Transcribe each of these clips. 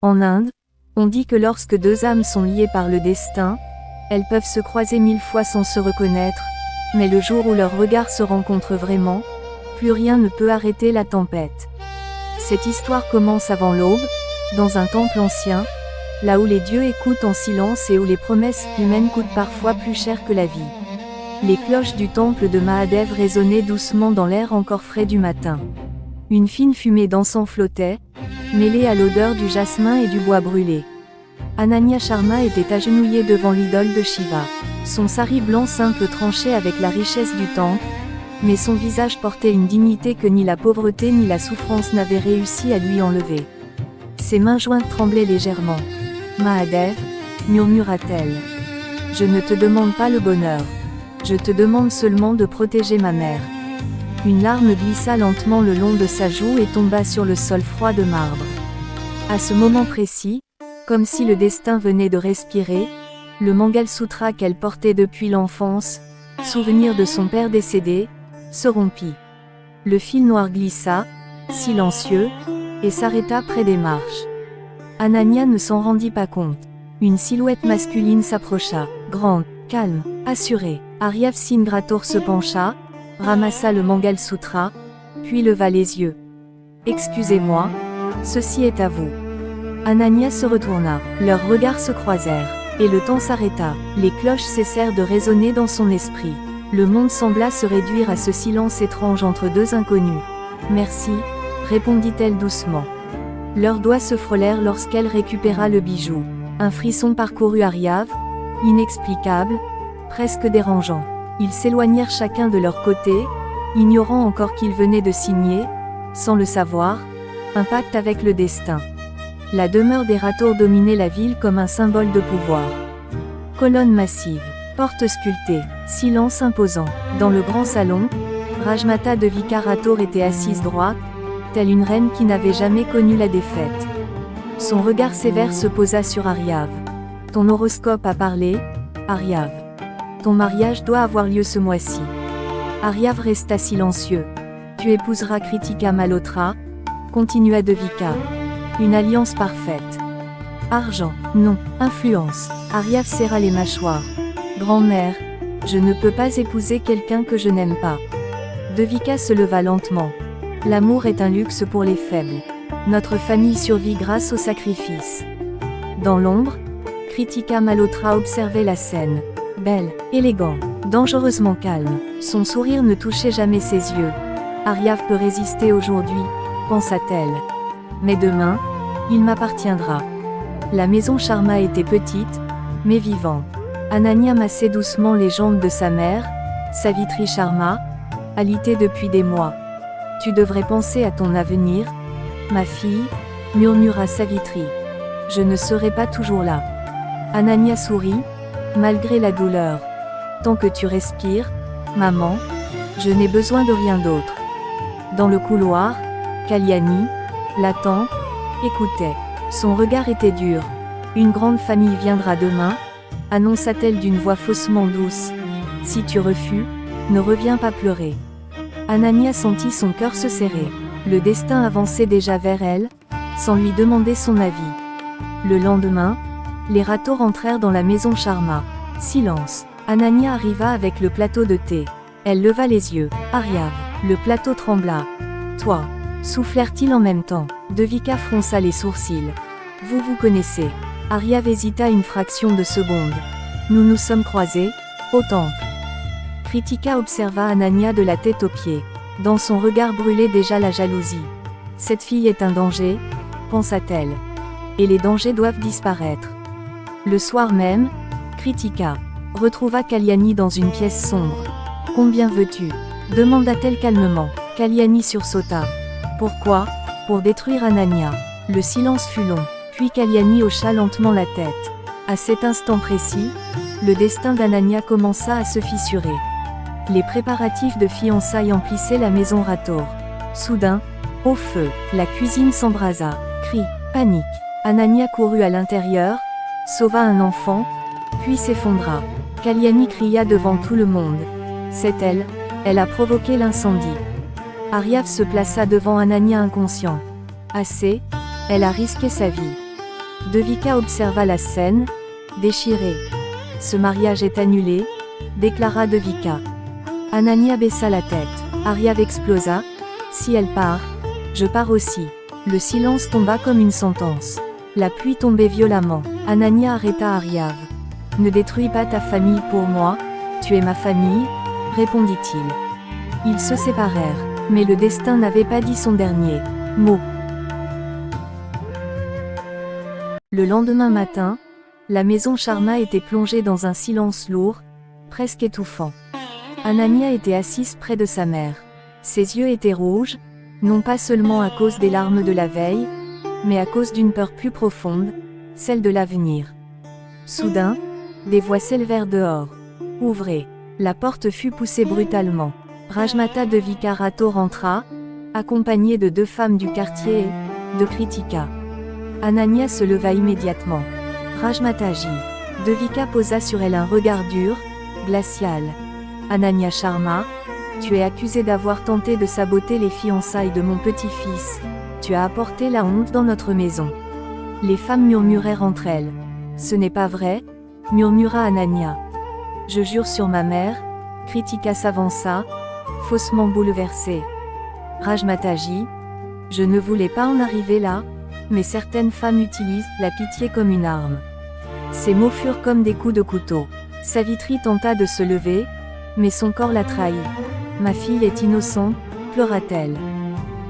En Inde, on dit que lorsque deux âmes sont liées par le destin, elles peuvent se croiser 1000 fois sans se reconnaître, mais le jour où leurs regards se rencontrent vraiment, plus rien ne peut arrêter la tempête. Cette histoire commence avant l'aube, dans un temple ancien, là où les dieux écoutent en silence et où les promesses humaines coûtent parfois plus cher que la vie. Les cloches du temple de Mahadev résonnaient doucement dans l'air encore frais du matin. Une fine fumée d'encens flottait, mêlée à l'odeur du jasmin et du bois brûlé. Ananya Sharma était agenouillée devant l'idole de Shiva. Son sari blanc simple tranchait avec la richesse du temple, mais son visage portait une dignité que ni la pauvreté ni la souffrance n'avaient réussi à lui enlever. Ses mains jointes tremblaient légèrement. « Mahadev » murmura-t-elle. « Je ne te demande pas le bonheur. Je te demande seulement de protéger ma mère. » Une larme glissa lentement le long de sa joue et tomba sur le sol froid de marbre. À ce moment précis, comme si le destin venait de respirer, le Mangal Sutra qu'elle portait depuis l'enfance, souvenir de son père décédé, se rompit. Le fil noir glissa, silencieux, et s'arrêta près des marches. Ananya ne s'en rendit pas compte. Une silhouette masculine s'approcha, grande, calme, assurée. Aryav Singrator se pencha, ramassa le Mangal Sutra, puis leva les yeux. « Excusez-moi, ceci est à vous. » Ananya se retourna, leurs regards se croisèrent, et le temps s'arrêta, les cloches cessèrent de résonner dans son esprit. Le monde sembla se réduire à ce silence étrange entre deux inconnus. « Merci, » répondit-elle doucement. Leurs doigts se frôlèrent lorsqu'elle récupéra le bijou. Un frisson parcourut Aryav, inexplicable, presque dérangeant. Ils s'éloignèrent chacun de leur côté, ignorant encore qu'ils venaient de signer, sans le savoir, un pacte avec le destin. La demeure des Ratours dominait la ville comme un symbole de pouvoir. Colonnes massives, portes sculptées, silence imposant. Dans le grand salon, Rajmata Devika Ratour était assise droite, telle une reine qui n'avait jamais connu la défaite. Son regard sévère se posa sur Aryav. « Ton horoscope a parlé, Aryav. Ton mariage doit avoir lieu ce mois-ci. » Aryav resta silencieux. « Tu épouseras Kritika Malhotra, » continua Devika. « Une alliance parfaite. » Argent, non, influence. Aryav serra les mâchoires. « Grand-mère, je ne peux pas épouser quelqu'un que je n'aime pas. » Devika se leva lentement. « L'amour est un luxe pour les faibles. Notre famille survit grâce au sacrifice. » Dans l'ombre, Kritika Malhotra observait la scène. Belle, élégante, dangereusement calme. Son sourire ne touchait jamais ses yeux. « Aryav peut résister aujourd'hui, » pensa-t-elle. « Mais demain, il m'appartiendra. » La maison Sharma était petite, mais vivante. Ananya massait doucement les jambes de sa mère, Savitri Sharma, alitée depuis des mois. « Tu devrais penser à ton avenir, ma fille, » murmura Savitri. « Je ne serai pas toujours là. » Ananya sourit, malgré la douleur. « Tant que tu respires, maman, je n'ai besoin de rien d'autre. » Dans le couloir, Kalyani, la tante, écoutait. Son regard était dur. « Une grande famille viendra demain, » annonça-t-elle d'une voix faussement douce. « Si tu refuses, ne reviens pas pleurer. » Ananya sentit son cœur se serrer. Le destin avançait déjà vers elle, sans lui demander son avis. Le lendemain, les Ratours entrèrent dans la maison Sharma. Silence. Ananya arriva avec le plateau de thé. Elle leva les yeux. « Aryav !» Le plateau trembla. « Toi !» soufflèrent-ils en même temps. Devika fronça les sourcils. « Vous vous connaissez ?» Aryav hésita une fraction de seconde. « Nous nous sommes croisés, au temple. » Kritika observa Ananya de la tête aux pieds. Dans son regard brûlait déjà la jalousie. « Cette fille est un danger, » pensa-t-elle. « Et les dangers doivent disparaître. » Le soir même, Kritika retrouva Kalyani dans une pièce sombre. « Combien veux-tu » demanda-t-elle calmement. Kalyani sursauta. « Pourquoi » Pour détruire Ananya. Le silence fut long, puis Kalyani hocha lentement la tête. À cet instant précis, le destin d'Ananya commença à se fissurer. Les préparatifs de fiançailles emplissaient la maison Ratour. Soudain, au feu, la cuisine s'embrasa. Cris, panique. Ananya courut à l'intérieur, sauva un enfant, puis s'effondra. Kalyani cria devant tout le monde. C'est elle, elle a provoqué l'incendie. Aryav se plaça devant Ananya inconscient. Assez, elle a risqué sa vie. Devika observa la scène, déchirée. Ce mariage est annulé, déclara Devika. Anania baissa la tête. Aryav explosa. Si elle part, je pars aussi. Le silence tomba comme une sentence. La pluie tombait violemment. Anania arrêta Aryav. Ne détruis pas ta famille pour moi, tu es ma famille, répondit-il. Ils se séparèrent, mais le destin n'avait pas dit son dernier mot. Le lendemain matin, la maison Sharma était plongée dans un silence lourd, presque étouffant. Anania était assise près de sa mère. Ses yeux étaient rouges, non pas seulement à cause des larmes de la veille, mais à cause d'une peur plus profonde, celle de l'avenir. Soudain, des voix s'élevèrent dehors. « Ouvrez !» La porte fut poussée brutalement. Rajmata Devika Rato rentra, accompagnée de 2 femmes du quartier et de Kritika. Anania se leva immédiatement. Rajmataji. Devika posa sur elle un regard dur, glacial. Anania Sharma, tu es accusée d'avoir tenté de saboter les fiançailles de mon petit-fils. Tu as apporté la honte dans notre maison. Les femmes murmurèrent entre elles. Ce n'est pas vrai, murmura Anania. Je jure sur ma mère, Kritika s'avança, faussement bouleversée. Rajmataji, je ne voulais pas en arriver là, mais certaines femmes utilisent la pitié comme une arme. Ces mots furent comme des coups de couteau. Savitri tenta de se lever, mais son corps la trahit. Ma fille est innocente, pleura-t-elle.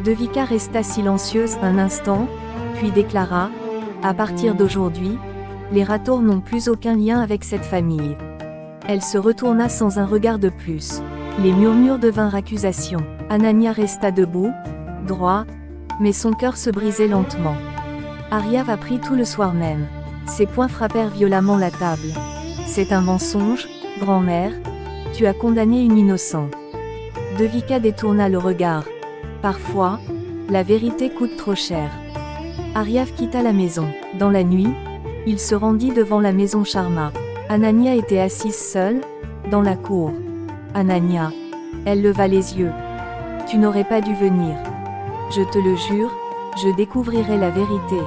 Devika resta silencieuse un instant, puis déclara, à partir d'aujourd'hui, les Ratour n'ont plus aucun lien avec cette famille. Elle se retourna sans un regard de plus. Les murmures devinrent accusations. Anania resta debout, droit, mais son cœur se brisait lentement. Aryav apprit tout le soir même. Ses poings frappèrent violemment la table. C'est un mensonge, grand-mère. Tu as condamné une innocente. Devika détourna le regard. Parfois, la vérité coûte trop cher. Aryav quitta la maison. Dans la nuit, il se rendit devant la maison Sharma. Anania était assise seule, dans la cour. Anania. Elle leva les yeux. Tu n'aurais pas dû venir. Je te le jure, je découvrirai la vérité.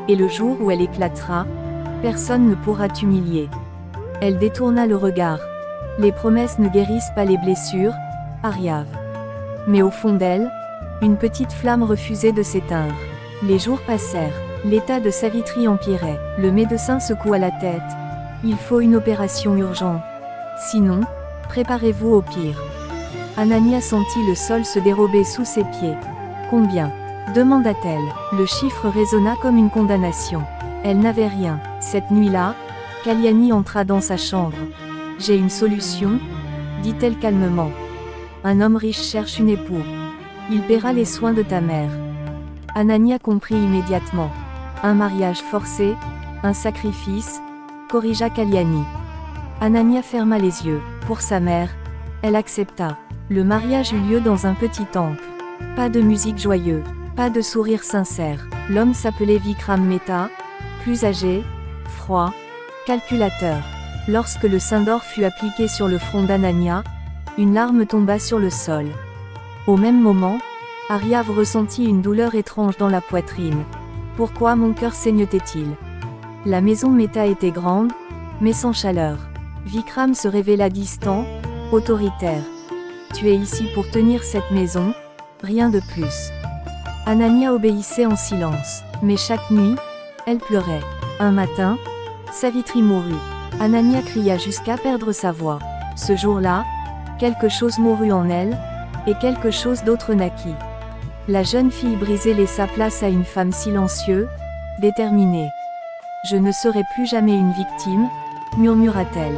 Et le jour où elle éclatera, personne ne pourra t'humilier. Elle détourna le regard. Les promesses ne guérissent pas les blessures, Aryav. Mais au fond d'elle, une petite flamme refusait de s'éteindre. Les jours passèrent. L'état de Savitri empirait. Le médecin secoua la tête. Il faut une opération urgente. Sinon, préparez-vous au pire. Anania sentit le sol se dérober sous ses pieds. Combien ? Demanda-t-elle. Le chiffre résonna comme une condamnation. Elle n'avait rien. Cette nuit-là, Kalyani entra dans sa chambre. J'ai une solution, dit-elle calmement. Un homme riche cherche une épouse. Il paiera les soins de ta mère. Anania comprit immédiatement. Un mariage forcé, un sacrifice, corrigea Kalyani. Anania ferma les yeux. Pour sa mère, elle accepta. Le mariage eut lieu dans un petit temple. Pas de musique joyeuse, pas de sourire sincère. L'homme s'appelait Vikram Mehta, plus âgé, froid, calculateur. Lorsque le sein d'or fut appliqué sur le front d'Anania, une larme tomba sur le sol. Au même moment, Aryav ressentit une douleur étrange dans la poitrine. Pourquoi mon cœur saignait-il ? La maison Mehta était grande, mais sans chaleur. Vikram se révéla distant, autoritaire. Tu es ici pour tenir cette maison, rien de plus. Anania obéissait en silence, mais chaque nuit, elle pleurait. Un matin, Savitri mourut. Anania cria jusqu'à perdre sa voix. Ce jour-là, quelque chose mourut en elle, et quelque chose d'autre naquit. La jeune fille brisée laissa place à une femme silencieuse, déterminée. « Je ne serai plus jamais une victime », murmura-t-elle.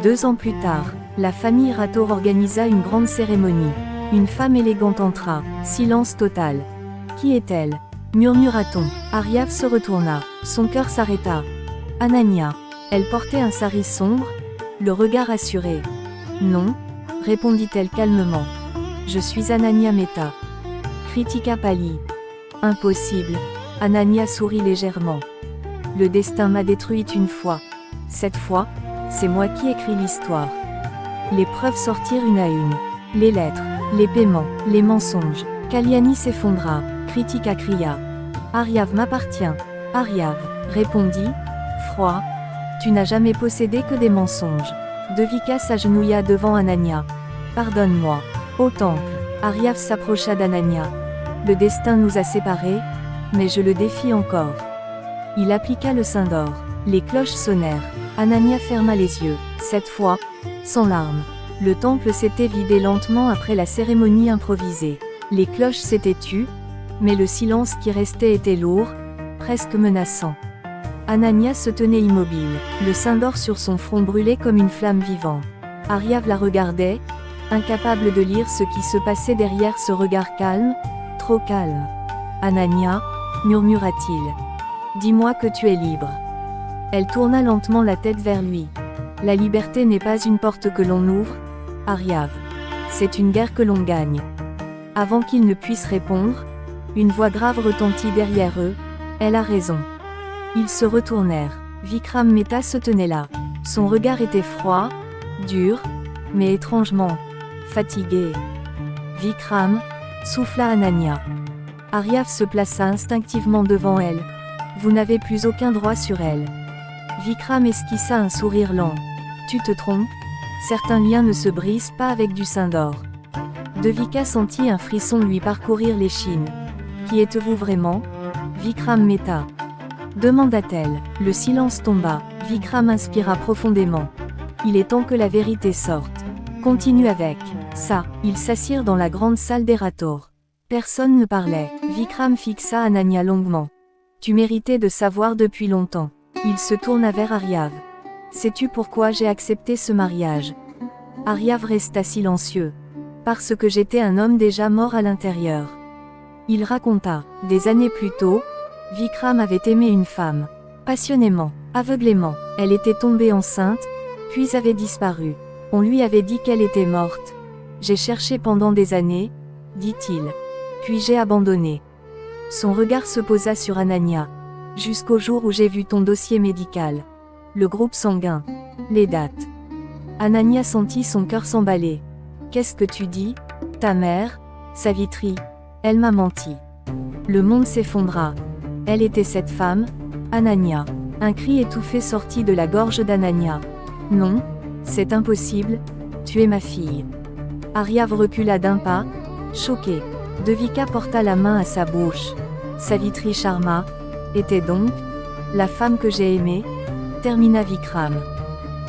2 ans plus tard, la famille Rator organisa une grande cérémonie. Une femme élégante entra, silence total. « Qui est-elle » murmura-t-on. Aryav se retourna, son cœur s'arrêta. Anania. Elle portait un sari sombre, le regard assuré. « Non », répondit-elle calmement. « Je suis Anania Mehta. » Kritika pâlit. « Impossible. » Anania sourit légèrement. « Le destin m'a détruite une fois. Cette fois, c'est moi qui écris l'histoire. » Les preuves sortirent une à une. Les lettres, les paiements, les mensonges. Kalyani s'effondra. Kritika cria. « Aryav m'appartient. Aryav répondit, froid. Tu n'as jamais possédé que des mensonges. Devika s'agenouilla devant Anania. Pardonne-moi. Au temple, Aryav s'approcha d'Anania. Le destin nous a séparés, mais je le défie encore. Il appliqua le sein d'or. Les cloches sonnèrent. Anania ferma les yeux, cette fois, sans larmes. Le temple s'était vidé lentement après la cérémonie improvisée. Les cloches s'étaient tues, mais le silence qui restait était lourd, presque menaçant. Anania se tenait immobile, le sein d'or sur son front brûlait comme une flamme vivante. Aryav la regardait, incapable de lire ce qui se passait derrière ce regard calme, trop calme. Anania, murmura-t-il. Dis-moi que tu es libre. Elle tourna lentement la tête vers lui. La liberté n'est pas une porte que l'on ouvre, Aryav. C'est une guerre que l'on gagne. Avant qu'il ne puisse répondre, une voix grave retentit derrière eux. Elle a raison. Ils se retournèrent. Vikram Mehta se tenait là. Son regard était froid, dur, mais étrangement fatigué. Vikram, souffla Anania. Aryav se plaça instinctivement devant elle. Vous n'avez plus aucun droit sur elle. Vikram esquissa un sourire lent. Tu te trompes, certains liens ne se brisent pas avec du sein d'or. Devika sentit un frisson lui parcourir l'échine. Qui êtes-vous vraiment, Vikram Mehta? Demanda-t-elle. Le silence tomba. Vikram inspira profondément. Il est temps que la vérité sorte. Continue avec ça. Ils s'assirent dans la grande salle des Rathores. Personne ne parlait. Vikram fixa Anania longuement. Tu méritais de savoir depuis longtemps. Il se tourna vers Aryav. Sais-tu pourquoi j'ai accepté ce mariage? Aryav resta silencieux. Parce que j'étais un homme déjà mort à l'intérieur. Il raconta. Des années plus tôt, Vikram avait aimé une femme. Passionnément, aveuglément. Elle était tombée enceinte, puis avait disparu. On lui avait dit qu'elle était morte. J'ai cherché pendant des années, dit-il. Puis j'ai abandonné. Son regard se posa sur Anania. Jusqu'au jour où j'ai vu ton dossier médical. Le groupe sanguin. Les dates. Anania sentit son cœur s'emballer. Qu'est-ce que tu dis? Ta mère, Savitri, elle m'a menti. Le monde s'effondra. Elle était cette femme, Anania. Un cri étouffé sortit de la gorge d'Anania. Non, c'est impossible, tu es ma fille. Aryav recula d'un pas, choqué. Devika porta la main à sa bouche. Savitri Sharma était donc la femme que j'ai aimée, termina Vikram.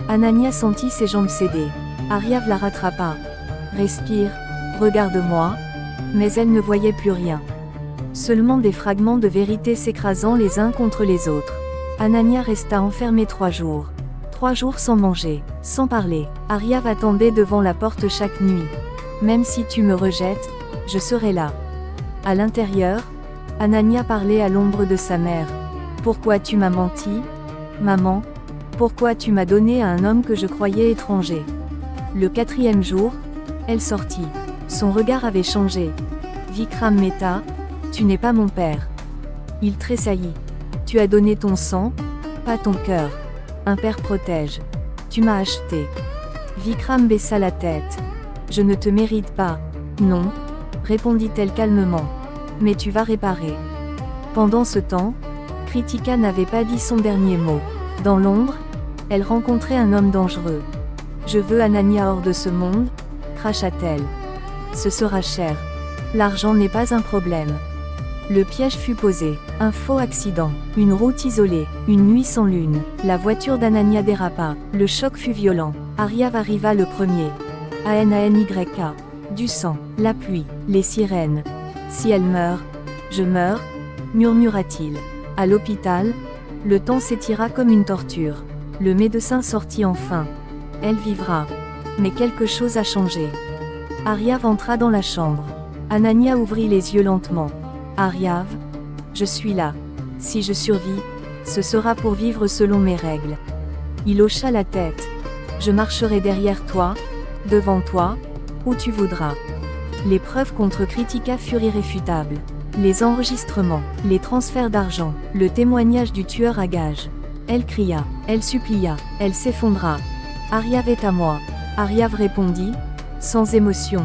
Anania sentit ses jambes céder. Aryav la rattrapa. Respire, regarde-moi. Mais elle ne voyait plus rien. Seulement des fragments de vérité s'écrasant les uns contre les autres. Anania resta enfermée 3 jours. 3 jours sans manger, sans parler. Aryav attendait devant la porte chaque nuit. Même si tu me rejettes, je serai là. À l'intérieur, Anania parlait à l'ombre de sa mère. Pourquoi tu m'as menti, maman? Pourquoi tu m'as donné à un homme que je croyais étranger? Le 4e jour, elle sortit. Son regard avait changé. Vikram Mehta, tu n'es pas mon père. Il tressaillit. Tu as donné ton sang, pas ton cœur. Un père protège. Tu m'as acheté. Vikram baissa la tête. Je ne te mérite pas. Non, répondit-elle calmement. Mais tu vas réparer. Pendant ce temps, Kritika n'avait pas dit son dernier mot. Dans l'ombre, elle rencontrait un homme dangereux. Je veux Anania hors de ce monde, cracha-t-elle. Ce sera cher. L'argent n'est pas un problème. Le piège fut posé. Un faux accident. Une route isolée. Une nuit sans lune. La voiture d'Anania dérapa. Le choc fut violent. Aryav arriva le premier. ANANYK. Du sang. La pluie. Les sirènes. Si elle meurt, je meurs, murmura-t-il. À l'hôpital, le temps s'étira comme une torture. Le médecin sortit enfin. Elle vivra. Mais quelque chose a changé. Aryav entra dans la chambre. Anania ouvrit les yeux lentement. Aryav, je suis là. Si je survis, ce sera pour vivre selon mes règles. Il hocha la tête. Je marcherai derrière toi, devant toi, où tu voudras. Les preuves contre Kritika furent irréfutables. Les enregistrements, les transferts d'argent, le témoignage du tueur à gages. Elle cria, elle supplia, elle s'effondra. Aryav est à moi. Aryav répondit, sans émotion.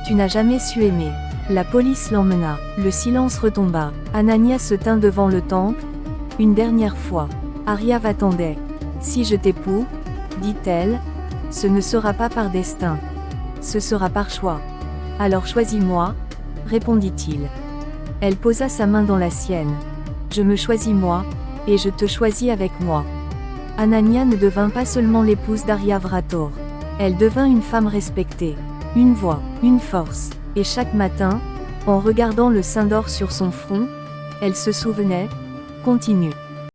Tu n'as jamais su aimer. La police l'emmena. Le silence retomba. Anania se tint devant le temple, Une dernière fois. Aryav attendait. Si je t'épouse, dit-elle, ce ne sera pas par destin. Ce sera par choix. Alors choisis-moi, répondit-il. Elle posa sa main dans la sienne. Je me choisis moi, et je te choisis avec moi. Anania ne devint pas seulement l'épouse d'Aryav Rator. Elle devint une femme respectée. Une voix, une force. Et chaque matin, en regardant le sein d'or sur son front, elle se souvenait, continue.